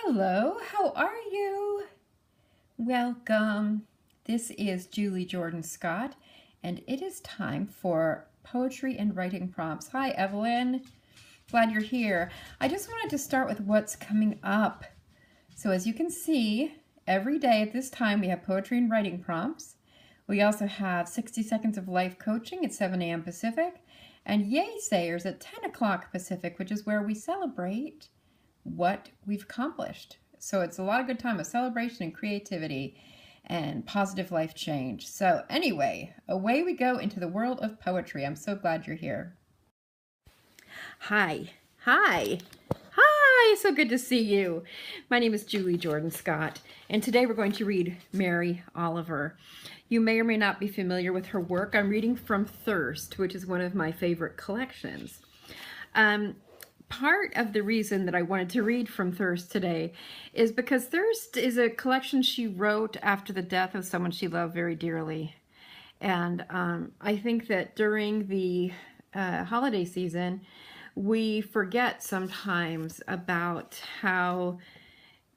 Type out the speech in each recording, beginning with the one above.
Hello, how are you? Welcome. This is Julie Jordan Scott, and it is time for poetry and writing prompts. Hi, Evelyn. Glad you're here. I just wanted to start with what's coming up. So as you can see, every day at this time we have poetry and writing prompts. We also have 60 Seconds of Life coaching at 7 a.m. Pacific, and Yay Sayers at 10 o'clock Pacific, which is where we celebrate what we've accomplished. So it's a lot of good time of celebration and creativity and positive life change. So anyway, away we go into the world of poetry. I'm so glad you're here. Hi. So good to see you. My name is Julie Jordan Scott, and today we're going to read Mary Oliver. You may or may not be familiar with her work. I'm reading from Thirst, which is one of my favorite collections. Part of the reason that I wanted to read from Thirst today is because Thirst is a collection she wrote after the death of someone she loved very dearly. And I think that during the holiday season, we forget sometimes about how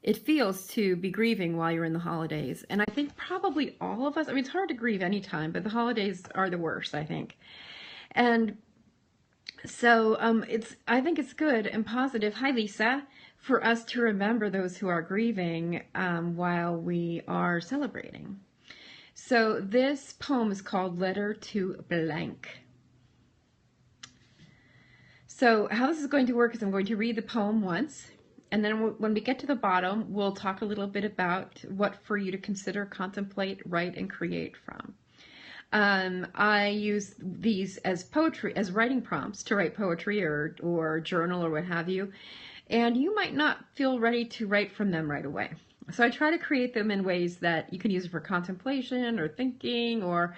it feels to be grieving while you're in the holidays. And I think probably all of us, I mean, it's hard to grieve anytime, but the holidays are the worst, I think. And so I think it's good and positive, hi Lisa, for us to remember those who are grieving while we are celebrating. So this poem is called Letter to Blank. So how this is going to work is I'm going to read the poem once, and then when we get to the bottom, we'll talk a little bit about what for you to consider, contemplate, write, and create from. I use these as poetry, as writing prompts to write poetry or journal or what have you, and you might not feel ready to write from them right away. So I try to create them in ways that you can use it for contemplation or thinking or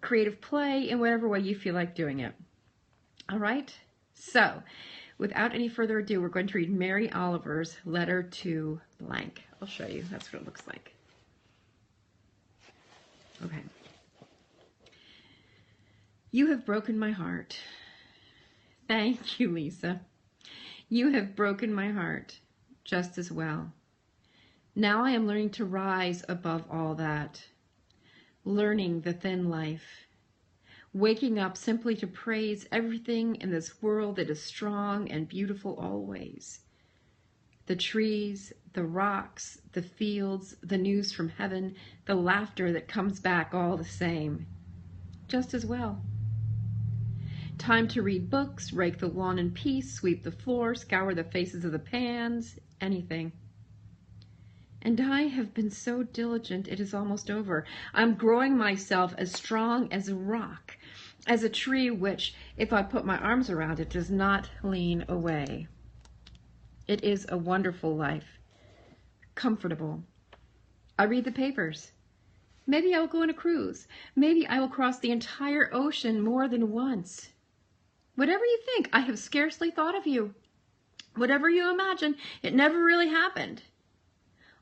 creative play in whatever way you feel like doing it. All right, so without any further ado, we're going to read Mary Oliver's Letter to Blank. I'll show you, that's what it looks like. Okay. You have broken my heart. Thank you, Lisa. You have broken my heart just as well. Now I am learning to rise above all that, learning the thin life, waking up simply to praise everything in this world that is strong and beautiful always. The trees, the rocks, the fields, the news from heaven, the laughter that comes back all the same, just as well. Time to read books, rake the lawn in peace, sweep the floor, scour the faces of the pans, anything. And I have been so diligent it is almost over. I'm growing myself as strong as a rock, as a tree which, if I put my arms around it, does not lean away. It is a wonderful life, comfortable. I read the papers. Maybe I will go on a cruise. Maybe I will cross the entire ocean more than once. Whatever you think, I have scarcely thought of you. Whatever you imagine, it never really happened.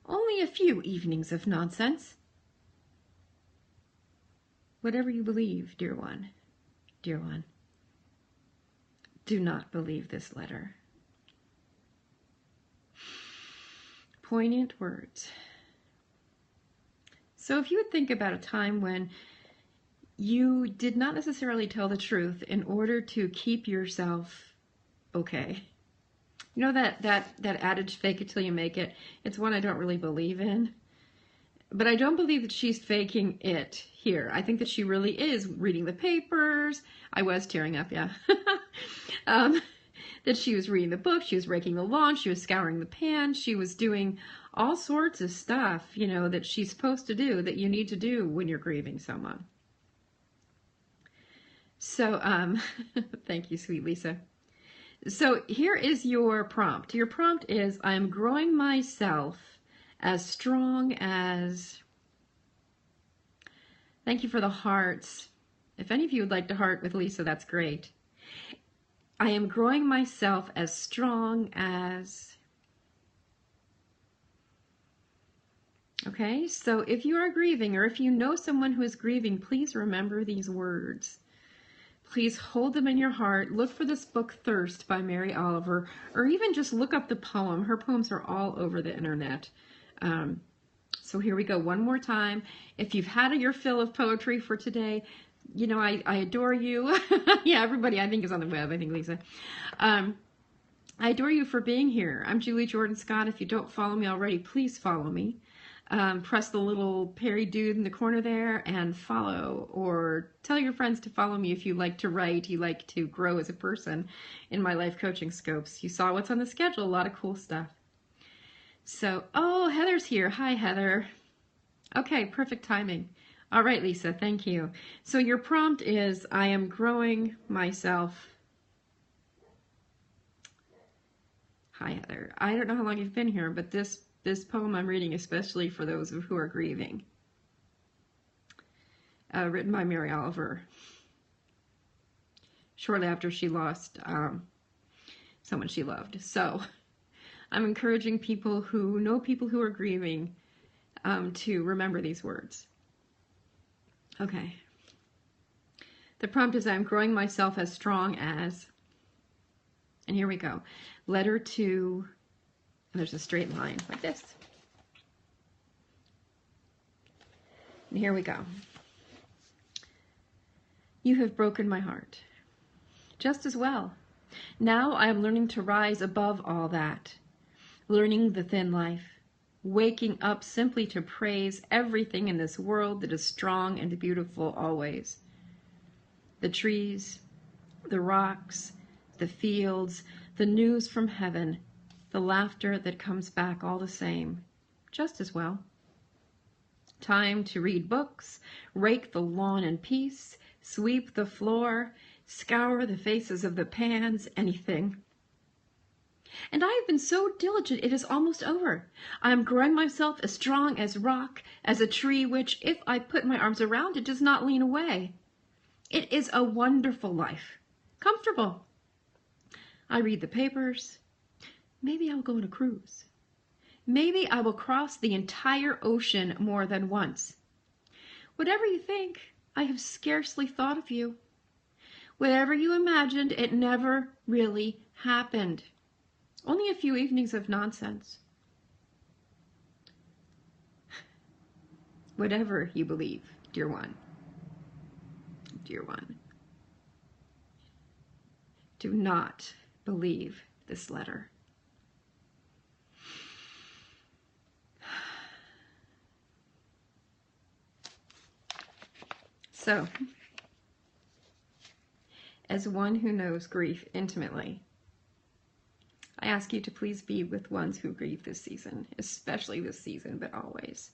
Only a few evenings of nonsense. Whatever you believe, dear one, do not believe this letter. Poignant words. So if you would think about a time when you did not necessarily tell the truth in order to keep yourself okay. You know that adage, fake it till you make it? It's one I don't really believe in. But I don't believe that she's faking it here. I think that she really is reading the papers. I was tearing up, yeah. That she was reading the book, she was raking the lawn, she was scouring the pan, she was doing all sorts of stuff, you know, that she's supposed to do, that you need to do when you're grieving someone. So, thank you, sweet Lisa. So here is your prompt. Your prompt is, I'm growing myself as strong as... Thank you for the hearts. If any of you would like to heart with Lisa, that's great. I am growing myself as strong as... Okay, so if you are grieving or if you know someone who is grieving, please remember these words. please hold them in your heart. Look for this book, Thirst by Mary Oliver, or even just look up the poem. Her poems are all over the internet. So here we go one more time. If you've had your fill of poetry for today, you know, I adore you. Yeah, everybody I think is on the web. I think Lisa. I adore you for being here. I'm Julie Jordan Scott. If you don't follow me already, please follow me. Press the little Perry dude in the corner there and follow, or tell your friends to follow me if you like to write, you like to grow as a person in my life coaching scopes. You saw what's on the schedule, a lot of cool stuff. So, oh, Heather's here. Hi, Heather. Okay, perfect timing. All right, Lisa, thank you. So your prompt is, I am growing myself. Hi, Heather. I don't know how long you've been here, but this poem I'm reading, especially for those who are grieving, written by Mary Oliver, shortly after she lost someone she loved. So I'm encouraging people who know people who are grieving to remember these words. Okay. The prompt is, I'm growing myself as strong as, and here we go. Letter to, and there's a straight line like this. And here we go. You have broken my heart. Just as well. Now I am learning to rise above all that. Learning the thin life. Waking up simply to praise everything in this world that is strong and beautiful always. The trees, the rocks, the fields, the news from heaven, the laughter that comes back all the same, just as well. Time to read books, rake the lawn in peace, sweep the floor, scour the faces of the pans, anything. And I have been so diligent, it is almost over. I am growing myself as strong as rock, as a tree which, if I put my arms around it, does not lean away. It is a wonderful life, comfortable. I read the papers. Maybe I'll go on a cruise. Maybe I will cross the entire ocean more than once. Whatever you think, I have scarcely thought of you. Whatever you imagined, it never really happened. Only a few evenings of nonsense. Whatever you believe, dear one. Dear one. Do not believe this letter. So, as one who knows grief intimately, I ask you to please be with ones who grieve this season, especially this season, but always.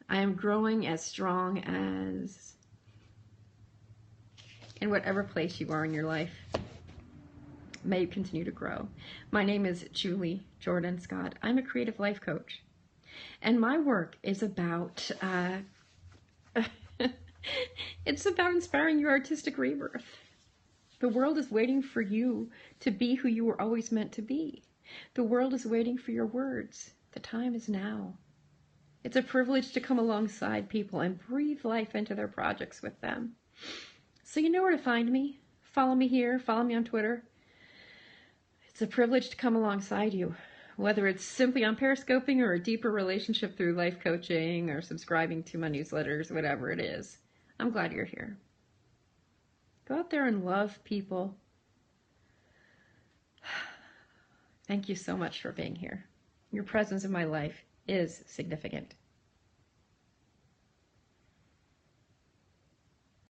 I am growing as strong as, in whatever place you are in your life, may you continue to grow. My name is Julie Jordan Scott. I'm a creative life coach, and my work is about it's about inspiring your artistic rebirth. The world is waiting for you to be who you were always meant to be. The world is waiting for your words. The time is now. It's a privilege to come alongside people and breathe life into their projects with them. So you know where to find me. Follow me here. Follow me on Twitter. It's a privilege to come alongside you, whether it's simply on Periscoping or a deeper relationship through life coaching or subscribing to my newsletters, whatever it is. I'm glad you're here. Go out there and love people. Thank you so much for being here. Your presence in my life is significant.